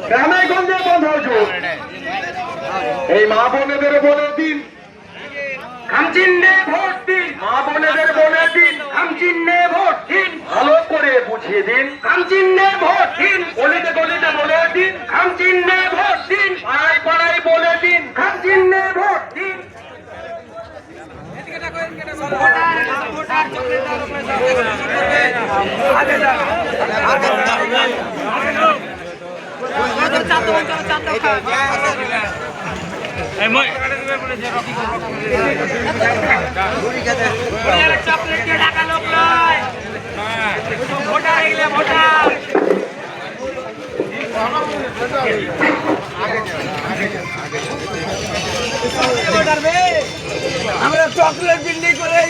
গ্রামে গঞ্জে বন্ধ যুগ। এই মা বোনেদের বলে দিন খামচিহ্নে ভোট দিন, মা বোনেদের বলে দিন খামচিহ্নে ভোট দিন, ভালো করে বুঝিয়ে দিন খামচিহ্নে ভোট দিন, গলিতে গলিতে বলে দিন খামচিহ্নে ভোট দিন, পাড়ায় পাড়ায় বলে দিন খামচিহ্নে ভোট দিন। আমরা চকলেট বিল্ডিং করে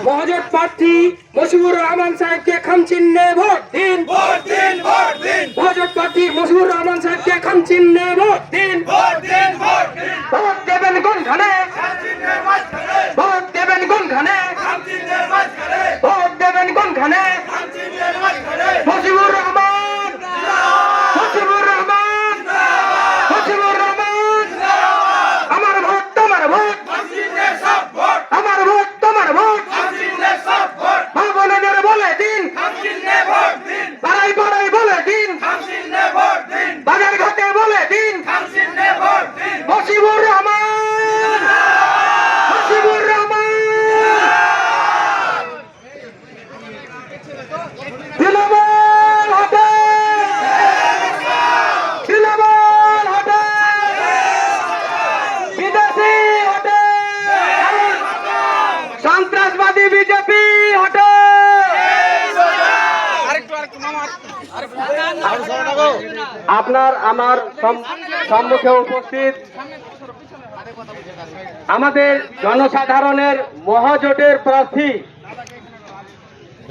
মহাজোট প্রার্থী মশিউর রহমান সাহেবকে খামচিহ্নে ভোট দিন, ভোট দিন, ভোট দিন, মহাজোট প্রার্থী মশিউর রহমান সাহেবকে খামচিহ্নে ভোট দিন, ভোট দিন, ভোট দিন। ভোট দেবেন কোনখানে, খামচিহ্নের মাঝখানে, ভোট দেবেন কোনখানে, খামচিহ্নের মাঝখানে, ভোট দেবেন কোনখানে, খামচিহ্নের মাঝখানে। মশিউর রহমান, মশিউর রহমান, মশিউর রহমান। আমার ভোট তোমার ভোট, খামচিহ্নের সব ভোট, আমার ভোট তোমার ভোট, খামচিহ্নের সব ভোট, মা বোনেদের বলে দিন খামচিহ্নে ভোট দিন, পাড়ায় পাড়ায় বলে দিন, খামচিহ্নে ভোট দিন, বাজার ঘাটে বলে দিন খামচিহ্নে ভোট দিন। মশিউর রহমান, মশিউর রহমান। তৃণমূল হটে, তৃণমূল হটে, বিদেশি হটে, সন্ত্রাসবাদী বিজেপি হটে। আপনার আমার সম্মুখে উপস্থিত আমাদের জনসাধারণের মহাজোটের প্রার্থী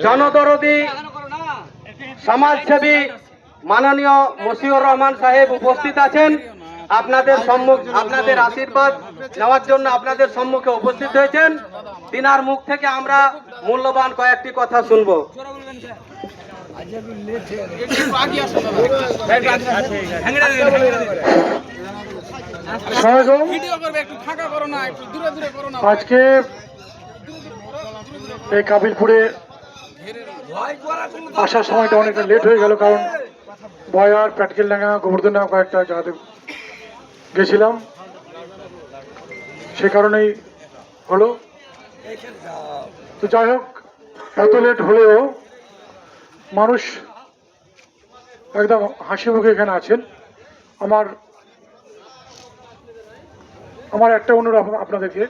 জনদরদী সমাজসেবী মাননীয় মশিউর রহমান সাহেব উপস্থিত আছেন। আপনাদের আশীর্বাদ নেওয়ার জন্য আপনাদের সম্মুখে উপস্থিত হয়েছেন। তিনার মুখ থেকে আমরা মূল্যবান কয়েকটি কথা শুনবো। আজকে এই কাবিলপুরে আসার সময়টা অনেকটা লেট হয়ে গেল, কারণ বয়ার প্যাটকেলডাঙ্গা গোবর্ধনডাঙ্গা কয়েকটা জায়গাতে গেছিলাম, সে কারণেই হলো। তো যাই হোক, এত লেট হলেও মানুষ একদম হাসি মুখে এখানে আছেন। আমার একটা অনুরোধ আপনাদেরকে,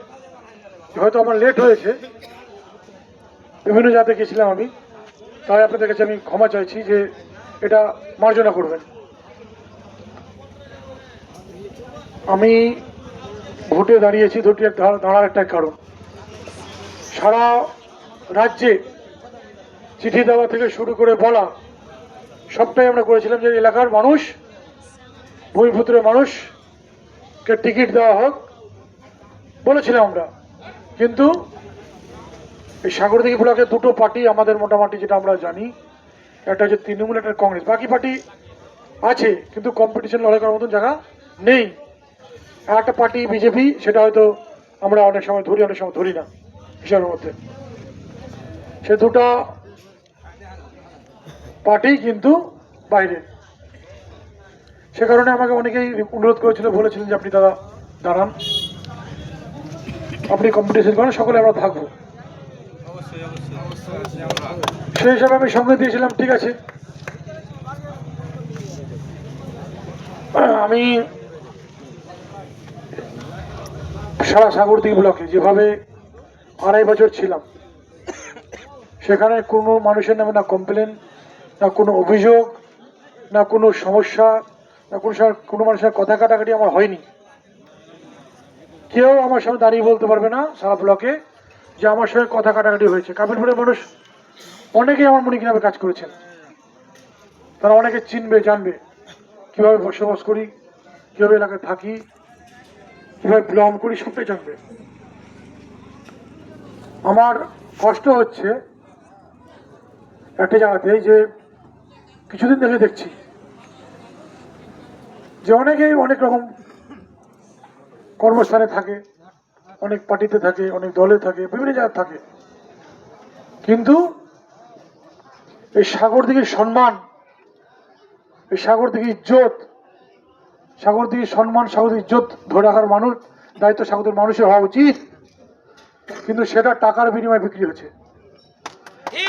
হয়তো আমার লেট হয়েছে, বিভিন্ন জায়গাতে গেছিলাম আমি, তাই আপনাদের কাছে আমি ক্ষমা চাইছি যে এটা মার্জনা করবেন। আমি ভোটে দাঁড়িয়েছি, দাঁড়ার একটা কারণ, সারা রাজ্যে চিঠি দেওয়া থেকে শুরু করে বলা সবটাই আমরা করেছিলাম যে এলাকার মানুষ, ভূমিপুত্রের মানুষকে টিকিট দেওয়া হোক বলেছিলাম আমরা। কিন্তু এই সাগরদিঘি ব্লকে দুটো পার্টি আমাদের মোটামুটি যেটা আমরা জানি, একটা হচ্ছে তৃণমূল, একটা কংগ্রেস। বাকি পার্টি আছে কিন্তু কম্পিটিশন লড়াই করার মতন জায়গা নেই। আর একটা পার্টি বিজেপি, সেটা হয়তো আমরা অনেক সময় ধরি, অনেক সময় ধরি না হিসাবের মধ্যে। সে দুটো পার্টি কিন্তু বাইরে, সে কারণে আমাকে অনেকেই অনুরোধ করেছিল, বলেছিলেন যে আপনি দাদা দাঁড়ান, আপনি কম্পিটিশন করেন, সকলে আমরা থাকবো। সেই হিসাবে আমি সঙ্গে দিয়েছিলাম, ঠিক আছে। আমি সারা সাগরদিঘি ব্লকে যেভাবে 2.5 বছর ছিলাম, সেখানে কোনো মানুষের নামে না কমপ্লেন, না কোনো অভিযোগ, না কোনো সমস্যা, না কোনো মানুষের কথা কাটাকাটি আমার হয়নি। কেউ আমার সামনে দাঁড়িয়ে বলতে পারবে না সারা ব্লকে যে আমার সঙ্গে কথা কাটাকাটি হয়েছে। কাবিলপুরের মানুষ অনেকেই আমার মনে কিভাবে কাজ করেছেন, তারা অনেকে চিনবে, জানবে কিভাবে বসবাস করি, কিভাবে এলাকায় থাকি, কিভাবে বিলং করি, সবটাই জানবে। আমার কষ্ট হচ্ছে একটা জায়গাতে যে কিছুদিন ধরে দেখছি যে অনেকেই অনেক রকম কর্মস্থানে থাকে, অনেক পার্টিতে থাকে, অনেক দলে থাকে, বিভিন্ন জায়গায় থাকে, কিন্তু এই সাগরদিঘির সম্মান, এই সাগরদিঘির ইজ্জত, সাগরদিঘির সম্মান, সাগরদিঘির ইজ্জত ধরে রাখার মানুষ দায়িত্ব সাগরদিঘির মানুষের হওয়া উচিত, কিন্তু সেটা টাকার বিনিময়ে বিক্রি হচ্ছে।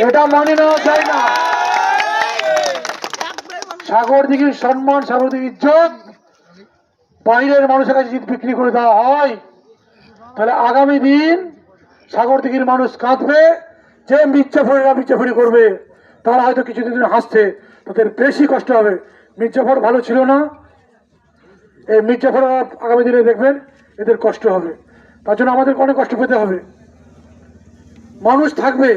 এটা মানে নেওয়া যায় না। সাগরদিঘির সম্মান, সাগরদিঘির ইজ্জত বাইরের মানুষের কাছে যদি বিক্রি করে দেওয়া হয়, তাহলে আগামী দিন সাগরদিঘির মানুষ কাঁদবে, যে মির্জাফরি করবে, তারা হয়তো কিছুদিন হাসছে, তাদের বেশি কষ্ট হবে। মির্জাফর ভালো ছিল না, এই মির্জাফর আগামী দিনে দেখবেন এদের কষ্ট হবে। তার জন্য আমাদেরকে অনেক কষ্ট পেতে হবে। মানুষ থাকবে,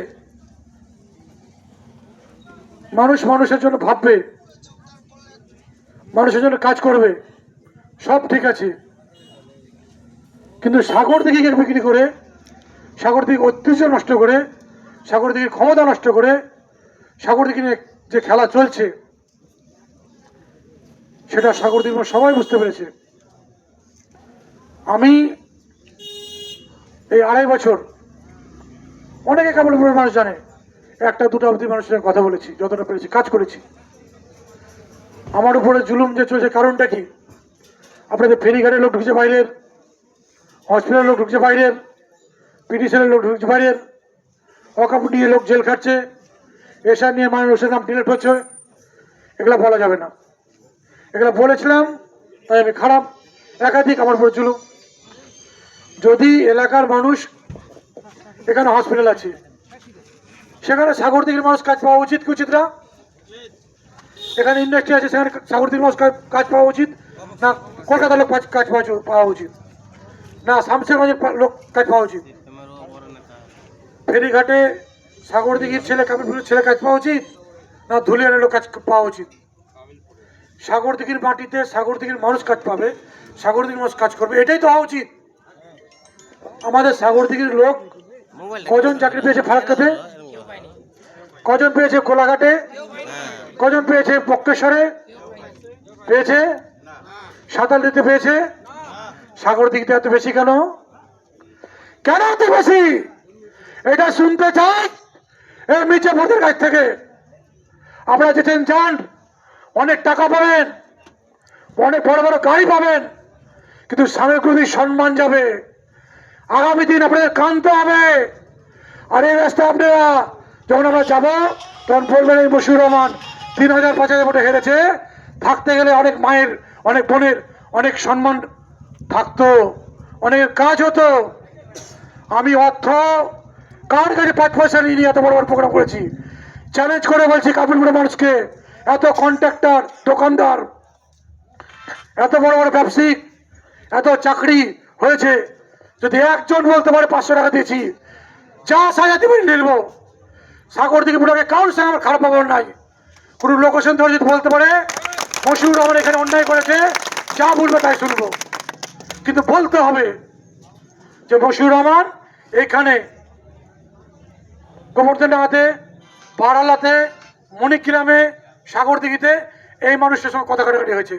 মানুষ মানুষের জন্য ভাববে, মানুষের জন্য কাজ করবে, সব ঠিক আছে, কিন্তু সাগরদিঘিকে বিক্রি করে, সাগরদিঘির ঐতিহ্য নষ্ট করে, সাগরদিঘির ক্ষমতা নষ্ট করে, সাগরদিঘি নিয়ে যে খেলা চলছে সেটা সাগরদিঘি সবাই বুঝতে পেরেছে। আমি এই 2.5 বছর, অনেকে কেবল মানুষ জানে, 1-2টা অবধি মানুষের সঙ্গে কথা বলেছি, যতটা পেরেছি কাজ করেছি। আমার উপরে জুলুম যে চলছে কারণটা কি? আপনাদের ফেরিঘাটের লোক ঢুকছে বাইরের, হসপিটালের লোক ঢুকছে বাইরের, পিটিশনের লোক ঢুকছে বাইরের, অকাপ নিয়ে লোক জেল খাটছে, এসআর নিয়ে মানুষের নাম ডিলেট হচ্ছে। এগুলো বলা যাবে না, এগুলো বলেছিলাম তাই আমি খারাপ, একাধিক আমার উপরে জুলুম। যদি এলাকার মানুষ, এখানে হসপিটাল আছে, সেখানে সাগরদিঘির মানুষ কাজ পাওয়া উচিত কি উচিত না? এখানে ইন্ডাস্ট্রি আছে, সেখানে সাগরদিঘির মানুষ কাজ পাওয়া উচিত না? কলকাতার লোক কাজ পাওয়া উচিত না? শামশেরগঞ্জের লোক কাজ পাওয়া উচিত? ফেরিঘাটে সাগরদিঘির ছেলে, কামিরপুরের ছেলে কাজ পাওয়া উচিত না ধুলিয়ানের লোক কাজ পাওয়া উচিত? সাগরদিঘির মাটিতে সাগরদিঘির মানুষ কাজ পাবে, সাগরদিঘির মানুষ কাজ করবে, এটাই তো হওয়া উচিত। আমাদের সাগরদিঘির লোক কজন চাকরি পেয়েছে ফারাক্কাতে, কজন পেয়েছে কোলাঘাটে, কজন পেয়েছে বক্রেশ্বরে, পেয়েছে সাঁতাল দিতে পেয়েছে, সাগরদিঘিতে এত বেশি কেন? কেন এত বেশি? এটা শুনতে চাই এই মির্জাফরদের কাছ থেকে। আপনারা যেতেন যান, অনেক টাকা পাবেন, অনেক বড় বড় গাড়ি পাবেন, কিন্তু সাগরদিঘির সম্মান যাবে। আগামী দিন আপনাদের কানতে হবে। আর এই রাস্তা আপনারা যখন আমরা যাবো, তখন বলবেন এই মশিউর রহমান 3000-5000 ভোটে হেরেছে, থাকতে গেলে অনেক মায়ের, অনেক বোনের অনেক সম্মান থাকতো, অনেক কাজ হতো। আমি অর্থ কার কাছে 5 পয়সা নিয়ে এত বড় বড় প্রোগ্রাম করেছি। চ্যালেঞ্জ করে বলছি কাবিলপুরের মানুষকে, এত কন্ট্রাক্টর, দোকানদার, এত বড় বড় ব্যবসায়িক, এত চাকরি হয়েছে, যদি একজন বলতে পারে 500 টাকা দিয়েছি, যা সাজা দেবেন নিলবো। সাগরদিঘি বুড়াকে কারোর সঙ্গে আমার খারাপ ব্যবহার নাই। কোনো লোকেশন ধরে যদি বলতে পারে মশিউর রহমান এখানে অন্যায় করেছে, যা বলবে তাই শুনবো, কিন্তু বলতে হবে যে মশিউর রহমান এখানে গোবর্ধনডাঙ্গাতে, পাড়ালাতে, মণিগ্রামে, সাগরদিঘিতে এই মানুষের সঙ্গে কথা কাটাকাটি হয়েছে,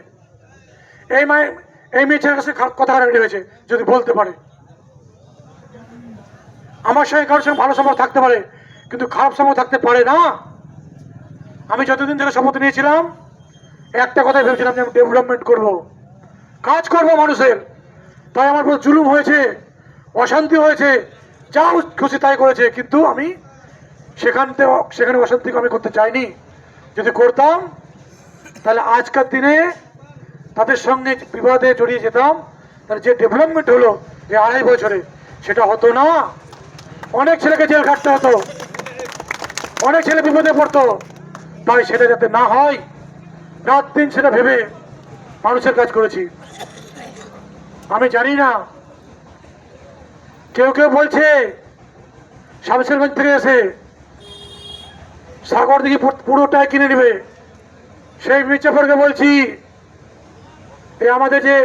এই মেয়েছেলের কাছে কথা কাটাকাটি হয়েছে, যদি বলতে পারে। আমার সঙ্গে কারোর সঙ্গে ভালো সম্পর্ক থাকতে পারে, কিন্তু খারাপ সম্পর্ক থাকতে পারে না। আমি যতদিন থেকে শপথ নিয়েছিলাম, একটা কথাই ভেবেছিলাম যে আমি ডেভেলপমেন্ট করব, কাজ করব মানুষের। তাই আমার উপর জুলুম হয়েছে, অশান্তি হয়েছে, যা খুশি তাই করেছে, কিন্তু আমি সেখানে অশান্তি আমি করতে চাইনি। যদি করতাম তাহলে আজকের দিনে তাদের সঙ্গে বিবাদে জড়িয়ে যেতাম, তাহলে যে ডেভেলপমেন্ট হলো এই 2.5 বছরে, সেটা হতো না। অনেক ছেলেকে জেল খাটতে হতো, অনেক ছেলে বিপদে পড়তো। তাই সেটা যাতে না হয়, রাত দিন সেটা ভেবে মানুষের কাজ করেছি। আমি জানি না, কেউ কেউ বলছে শামশেরগঞ্জ থেকে এসে সাগরদিঘি পুরোটাই কিনে নেবে। সেই মির্জাফরকে বলছি, এই আমাদের যে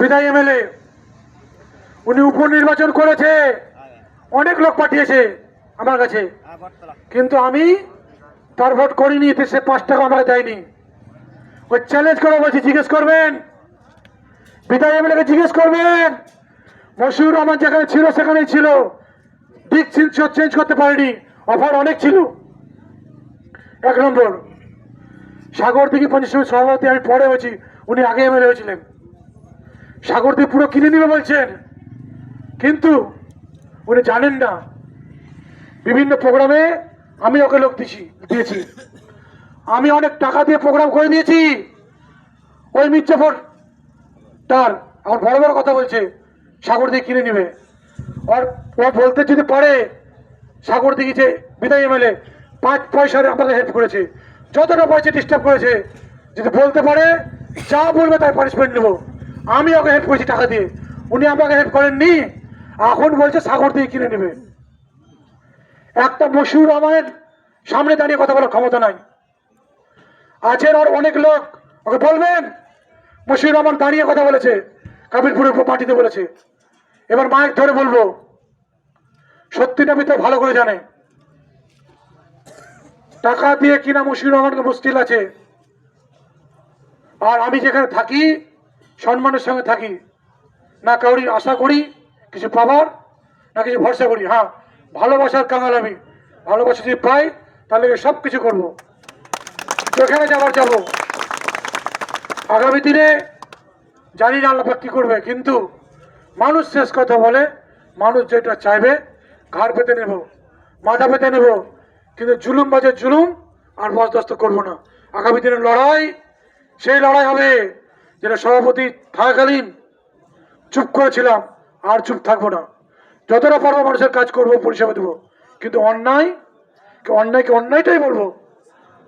বিদায়ী এমএলএ, উনি উপনির্বাচন করেছে, অনেক লোক পাঠিয়েছে, আমার কাছে, কিন্তু আমি তার ভোট করিনি, সে 5 টাকা আমাকে দেয়নি। ওই চ্যালেঞ্জ করে বলছি, জিজ্ঞেস করবেন বিধায়ক এমএলএকে, জিজ্ঞেস করবেন। মশিউর রহমান যেখানে ছিল সেখানেই ছিল, দিক চেঞ্জ করতে পারেনি, অফার অনেক ছিল। 1 নম্বর, সাগরদিঘি পঞ্চায়েত সমিতির সভাপতি আমি পরে হয়েছি, উনি আগে এমএলএ হয়েছিলেন। সাগরদিঘি পুরো কিনে নিবে বলছেন, কিন্তু উনি জানেন না বিভিন্ন প্রোগ্রামে আমি ওকে লোক দিয়েছি, আমি অনেক টাকা দিয়ে প্রোগ্রাম করে দিয়েছি। ওই মির্জাফর তার আমার বড় বড় কথা বলছে সাগরদিঘি কিনে নিবে। আর ও বলতে যদি পারে সাগরদিঘি যে বিদায় এমএলএ 5 পয়সার আমাকে হেল্প করেছে, যতটা পয়সা ডিস্টার্ব করেছে, যদি বলতে পারে যা বলবে তাই পানিশমেন্ট নেবো। আমি ওকে হেল্প করেছি টাকা দিয়ে, উনি আমাকে হেল্প করেননি, এখন বলছে সাগরদিঘি কিনে নেবে। একটা মশিউর রহমানের সামনে দাঁড়িয়ে কথা বলার ক্ষমতা নাই। আছেন আর অনেক লোক, ওকে বলবেন মশিউর রহমান দাঁড়িয়ে কথা বলেছে, কাবিরপুরের মাটিতে বলেছে। এবার মাইক ধরে বলবো, সত্যিটা ভিতরে ভালো করে জানে, টাকা দিয়ে কিনা মশিউর রহমানকে মুশকিল আছে। আর আমি যেখানে থাকি সম্মানের সঙ্গে থাকি, না কাউরি আশা করি কিছু পাবার, না কিছু ভরসা করি। হ্যাঁ, ভালোবাসার কাঙাল আমি, ভালোবাসা যদি পাই তাহলে সব কিছু করবো, যেখানে যাবার যাব। আগামী দিনে জানি না আল্লাহ কি করবে, কিন্তু মানুষ শেষ কথা বলে, মানুষ যেটা চাইবে ঘাড় পেতে নেব, মাথা পেতে নেব, কিন্তু জুলুম বাজে জুলুম আর বরদাস্ত করবো না। আগামী দিনের লড়াই সেই লড়াই হবে যেটা সভাপতি থাকাকালীন চুপ করেছিলাম, আর চুপ থাকবো না। যতটা পারবো মানুষের কাজ করবো, পরিষেবা দেবো, কিন্তু অন্যায়কে অন্যায়টাই বলবো,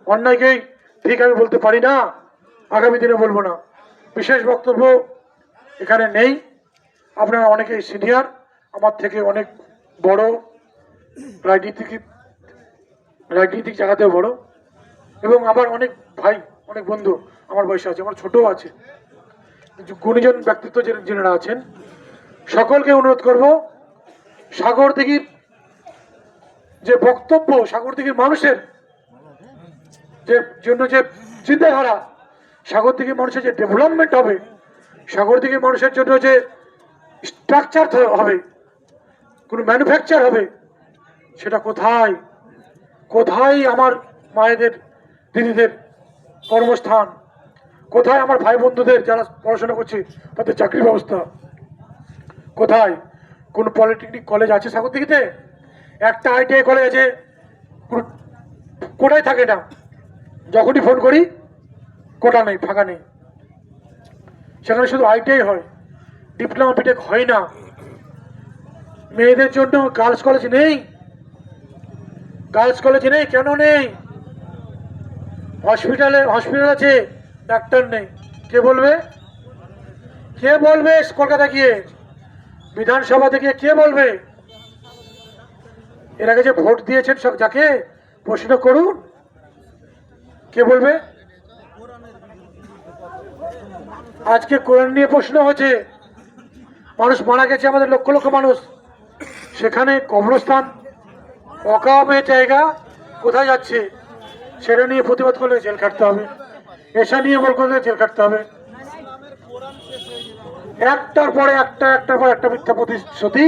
অন্যায়কেই ঠিক আমি বলতে পারি না, আগামী দিনে বলবো না। বিশেষ বক্তব্য এখানে নেই, আপনারা অনেকেই সিনিয়র, আমার থেকে অনেক বড়, রাজনীতিক জায়গাতেও বড়, এবং আমার অনেক ভাই, অনেক বন্ধু আমার বয়সে আছে, আমার ছোটও আছে, গুণীজন ব্যক্তিত্ব যারা আছেন, সকলকে অনুরোধ করব, সাগরদিঘির যে বক্তব্য, সাগরদিঘির মানুষের যে জন্য যে চিন্তাধারা, সাগরদিঘির মানুষের যে ডেভেলপমেন্ট হবে, সাগরদিঘির মানুষের জন্য যে স্ট্রাকচার হবে, কোনো ম্যানুফ্যাকচার হবে, সেটা কোথায় কোথায় আমার মায়েদের দিদিদের কর্মস্থান, কোথায় আমার ভাই বন্ধুদের যারা পড়াশোনা করছে তাদের চাকরির ব্যবস্থা কোথায়? কোন পলিটেকনিক কলেজ আছে সাগরদিঘিতে? একটা আইটিআই কলেজ আছে, কোটায় থাকে না, যখনই ফোন করি কোটা নেই, ফাঁকা নেই, সেখানে শুধু আইটিআই হয়, ডিপ্লোমা বিটেক হয় না। মেয়েদের জন্য গার্লস কলেজ নেই, গার্লস কলেজ নেই, কেন নেই? হসপিটাল আছে, ডাক্তার নেই, কে বলবে? কে বলবে? কলকাতা গিয়ে বিধানসভা থেকে কে বলবে? এর আগে যে ভোট দিয়েছেন সব যাকে প্রশ্ন করুন, কে বলবে? আজকে কোরআন নিয়ে প্রশ্ন হচ্ছে, মানুষ মারা গেছে, আমাদের লক্ষ লক্ষ মানুষ, সেখানে কবরস্থান অকামের জায়গা কোথায় যাচ্ছে সেটা নিয়ে প্রতিবাদ করলে জেল খাটতে হবে, এসা নিয়ে বল করলে জেল খাটতে হবে। একটার পর একটা মিথ্যা প্রতিশ্রুতি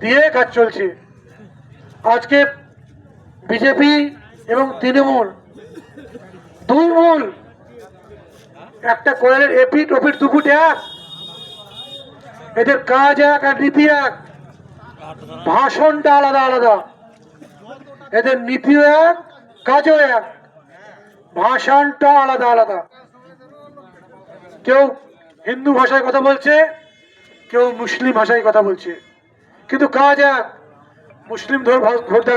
দিয়ে কাজ চলছে। আজকে বিজেপি এবং তৃণমূল দুই মূল, একটা কোয়েলের এপিট ওপিট দুপুট এক, এদের কাজ এক আর নীতি এক, ভাষণটা আলাদা আলাদা, এদের নীতিও এক কাজও এক, ভাষণটা আলাদা আলাদা। কেউ হিন্দু ভাষায় কথা বলছে, কেউ মুসলিম ভাষায় কথা বলছে, কিন্তু কাজ এক। মুসলিম ভোট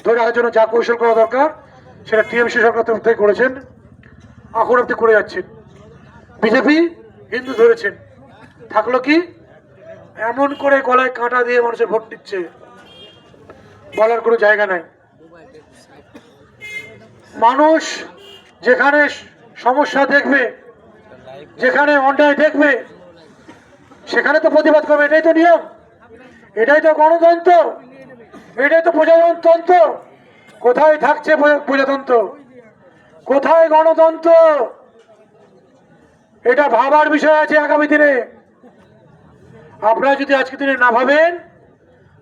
ধরে রাখার জন্য যা কৌশল করা দরকার সেটা টিএমসি সরকার তরফ থেকে করেছেন, এখন আপনি করে যাচ্ছেন। বিজেপি হিন্দু ধরেছেন, থাকলো কি? এমন করে গলায় কাঁটা দিয়ে মানুষের ভোট দিচ্ছে, বলার কোনো জায়গা নাই। মানুষ যেখানে সমস্যা দেখবে, যেখানে অন্যায় দেখবে, সেখানে তো প্রতিবাদ করবে, এটাই তো নিয়ম, এটাই তো গণতন্ত্র। এটাই তো প্রজাতন্ত্র। কোথায় থাকছে প্রজাতন্ত্র? কোথায় গণতন্ত্র? এটা ভাবার বিষয় আছে আগামী দিনে। আপনারা যদি আজকে দিনে না ভাবেন,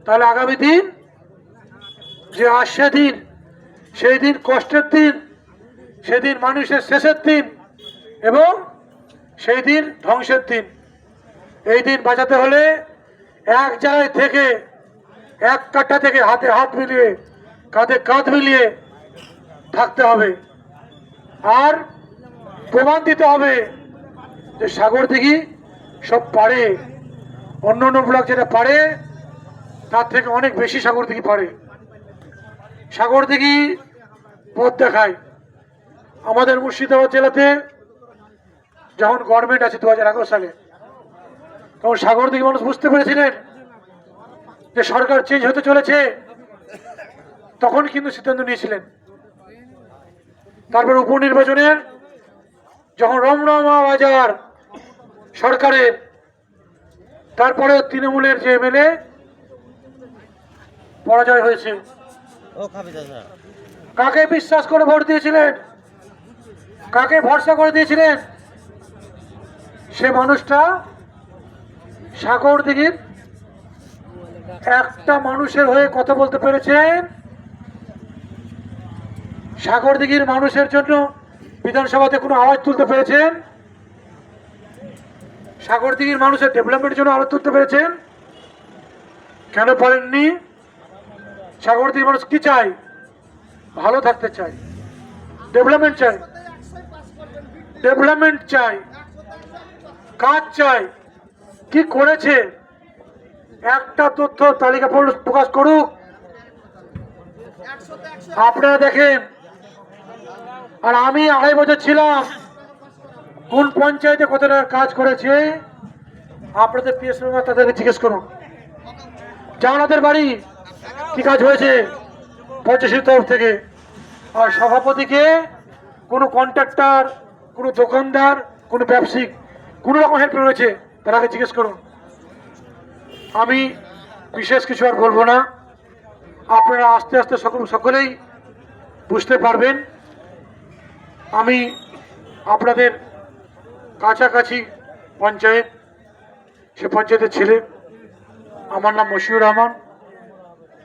তাহলে আগামী দিন যে আসছে দিন, সেই দিন কষ্টের দিন, সেদিন মানুষের শেষের দিন এবং সেই দিন ধ্বংসের দিন। এই দিন বাঁচাতে হলে এক জায়গায় থেকে, এক কাঠা থেকে হাতে হাত মিলিয়ে, কাঁধে কাঁধ মিলিয়ে থাকতে হবে। আর প্রমাণ দিতে হবে যে সাগর দিঘি সব পারে। অন্য অন্য ব্লক যেটা পারে তার থেকে অনেক বেশি সাগর দিঘি পারে। সাগর দিঘি পথ দেখায়। আমাদের মুর্শিদাবাদ জেলাতে যখন গভর্নমেন্ট আছে 2011 সালে, তখন সাগর দিঘি মানুষ বুঝতে পেরেছিলেন যে সরকার চেঞ্জ হতে চলেছে, তখন কিন্তু সিদ্ধান্ত নিয়েছিলেন। তারপর উপনির্বাচনের যখন রমরমা বাজার সরকারের, তারপরে তৃণমূলের যে এমএলএ পরাজয় হয়েছে, কাকে বিশ্বাস করে ভোট দিয়েছিলেন, কাকে ভরসা করে দিয়েছিলেন? সে মানুষটা সাগর দিঘির একটা মানুষের হয়ে কথা বলতে পেরেছেন। সাগর দিঘির মানুষের জন্য বিধানসভাতে কোনো আওয়াজ তুলতে পেরেছেন? সাগর দিঘির মানুষের ডেভেলপমেন্টের জন্য আওয়াজ তুলতে পেরেছেন? কেন পারেননি? সাগর দিঘির মানুষ কি চাই? ভালো থাকতে চাই, ডেভেলপমেন্ট চাই, ডেভেলপমেন্ট চাই, কাজ চাই। কি করেছে একটা তথ্য তালিকা প্রকাশ করুক, আপনারা দেখেন। আর আমি 2.5 বছর ছিলাম, কোন পঞ্চায়েতে কত টাকা কাজ করেছে আপনাদের পিএস তাদেরকে জিজ্ঞেস করুন। জানাদের বাড়ি কি কাজ হয়েছে পঞ্চায়েতের তরফ থেকে। আর সভাপতিকে কোনো কন্ট্রাক্টর, কোনো দোকানদার, কোনো ব্যবসায়িক কোনো রকম হেল্প রয়েছে তার আগে জিজ্ঞেস করুন। আমি বিশেষ কিছু আর বলবো না। আপনারা আস্তে আস্তে সকলেই বুঝতে পারবেন। আমি আপনাদের কাছাকাছি পঞ্চায়েত, সে পঞ্চায়েতের ছেলে। আমার নাম মশিউর রহমান।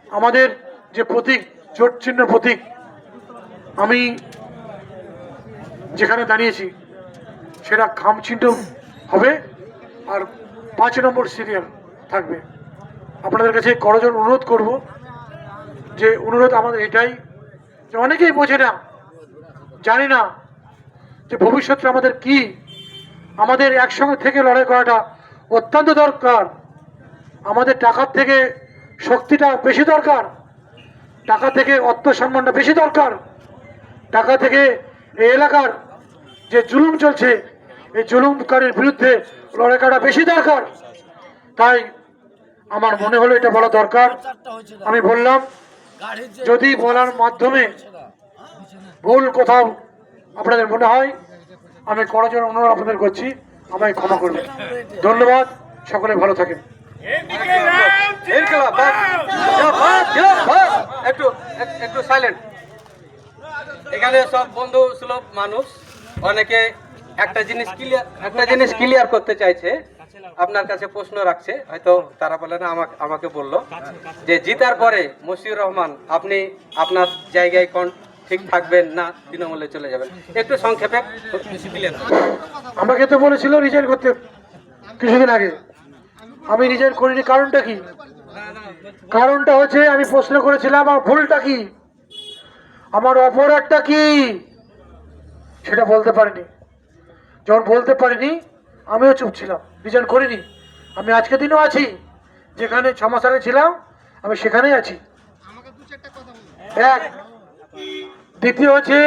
আমাদের যে প্রতীক, জোট চিহ্ন প্রতীক, আমি যেখানে দাঁড়িয়েছি সেটা খাম চিহ্ন হবে আর 5 নম্বর সিরিয়াল থাকবে। আপনাদের কাছে করজোড় অনুরোধ করব, যে অনুরোধ আমাদের এটাই, যে অনেকেই বোঝে না, জানি না যে ভবিষ্যতে আমাদের কি, আমাদের একসঙ্গে থেকে লড়াই করাটা অত্যন্ত দরকার। আমাদের টাকার থেকে শক্তিটা বেশি দরকার, টাকা থেকে অর্থ সম্মানটা বেশি দরকার, টাকা থেকে এই এলাকার যে জুলুম চলছে এই জুলুমকারীর বিরুদ্ধে লড়াই করাটা বেশি দরকার। তাই আমার মনে হলো এটা বলা দরকার, আমি বললাম। যদি বলার মাধ্যমে ভুল কোথাও আপনাদের মনে হয়, আমি করজোড় অনুরোধ আপনাদের করছি, আমায় ক্ষমা করবেন। ধন্যবাদ, সকলে ভালো থাকেন। একটু একটু সাইলেন্ট। এখানে সব বন্ধু সুলভ মানুষ, অনেকে একটা জিনিস ক্লিয়ার করতে চাইছে, আপনার কাছে প্রশ্ন রাখছে, হয়তো তারা বলে না, আমাকে বললো যে জিতার পরে মশিউর রহমান আপনি আপনার জায়গায় ঠিক থাকবেন না তৃণমূলে চলে যাবেন, একটু সংক্ষেপে ক্লিয়ার। আমাকে তো বলেছিল রিজাইন করতে কিছুদিন আগে, আমি রিজাইন করিনি। কারণটা কি? কারণটা হচ্ছে আমি প্রশ্ন করেছিলাম আমার ভুলটা কি, আমার অপরাধটা কি, সেটা বলতে পারিনি। যখন বলতে পারিনি আমিও চুপ ছিলাম, রিজাইন করিনি। আমি আজকের দিনও আছি, যেখানে 6 মাস আগে ছিলাম আমি সেখানেই আছি। এক, দ্বিতীয় হচ্ছে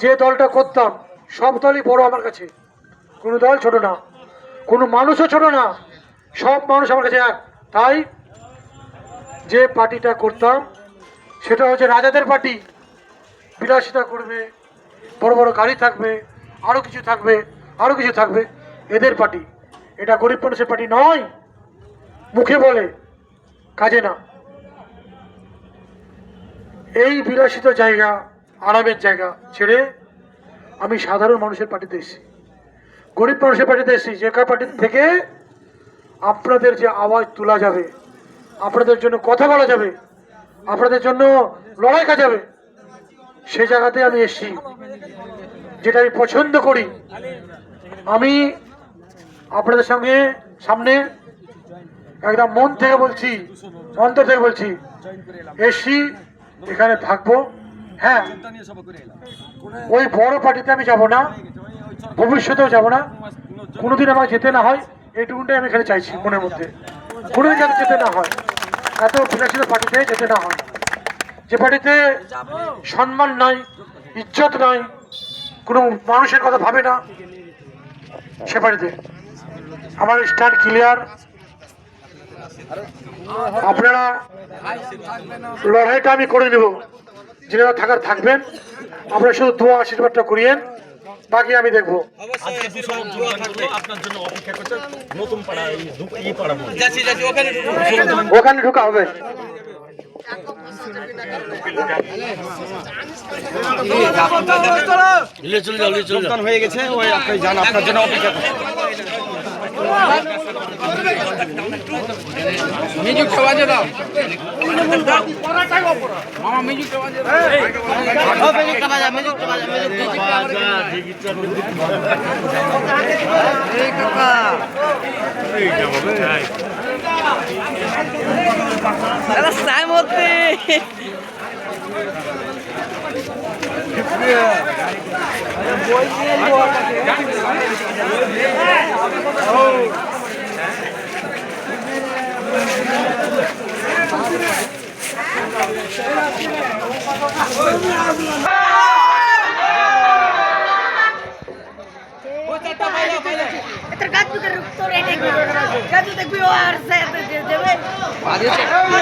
যে দলটা করতাম সব দলই বড় আমার কাছে, কোনো দল ছোট না, কোনো মানুষও ছোট না, সব মানুষ আমার কাছে এক। তাই যে পার্টিটা করতাম সেটা হচ্ছে রাজাদের পার্টি, বিলাসিতা করবে, বড় বড় গাড়ি থাকবে, আরও কিছু থাকবে, আরও কিছু থাকবে, এদের পার্টি। এটা গরিব মানুষের পার্টি নয়, মুখে বলে কাজে না। এই বিলাসিত জায়গা, আরামের জায়গা ছেড়ে আমি সাধারণ মানুষের পার্টিতে এসেছি, গরিব মানুষের পার্টিতে এসেছি, যে পার্টি থেকে আপনাদের যে আওয়াজ তোলা যাবে, আপনাদের জন্য কথা বলা যাবে, আপনাদের জন্য লড়াই করা যাবে, সে জায়গাতে আমি এসেছি, যেটা আমি পছন্দ করি। আমি আপনাদের সঙ্গে সামনে একদম মন থেকে বলছি, অন্তর থেকে বলছি, এসছি, এখানে থাকবো। হ্যাঁ, ওই বড় পার্টিতে আমি যাব না, ভবিষ্যতেও যাব না, কোনোদিন আমার যেতে না হয়, এইটুকুনটাই আমি এখানে চাইছি মনের মধ্যে। কোনোদিন যাতে যেতে না হয়, এত বিলাসিত পার্টিতে যেতে না হয়, যে পার্টিতে সম্মান নাই, ইজ্জত নাই, কোনো মানুষের কথা ভাবে না, সে পার্টিতে আমার স্ট্যান্ড ক্লিয়ার। আপনারা লড়াইটা আমি করে নেব, যেটা থাকার থাকবেন, আপনারা শুধু দোয়া আশীর্বাদটা করিয়েন, বাকি আমি দেখবো। ওখানে ঢোকা হবে। হয়ে গেছে, ওই আপনি যান, আপনার জন্য অপেক্ষা করছি। মিউজিকটা বাজে দাও মামা, মিউজিকটা বাজে দাও। মিউজিকটা বাজা, মিউজিকটা বাজা, মিউজিকটা বাজা। এই কাকা এইটা হবে তাই আরে সাইমতে tergantung dari rektor ini. Kan itu gue harus saya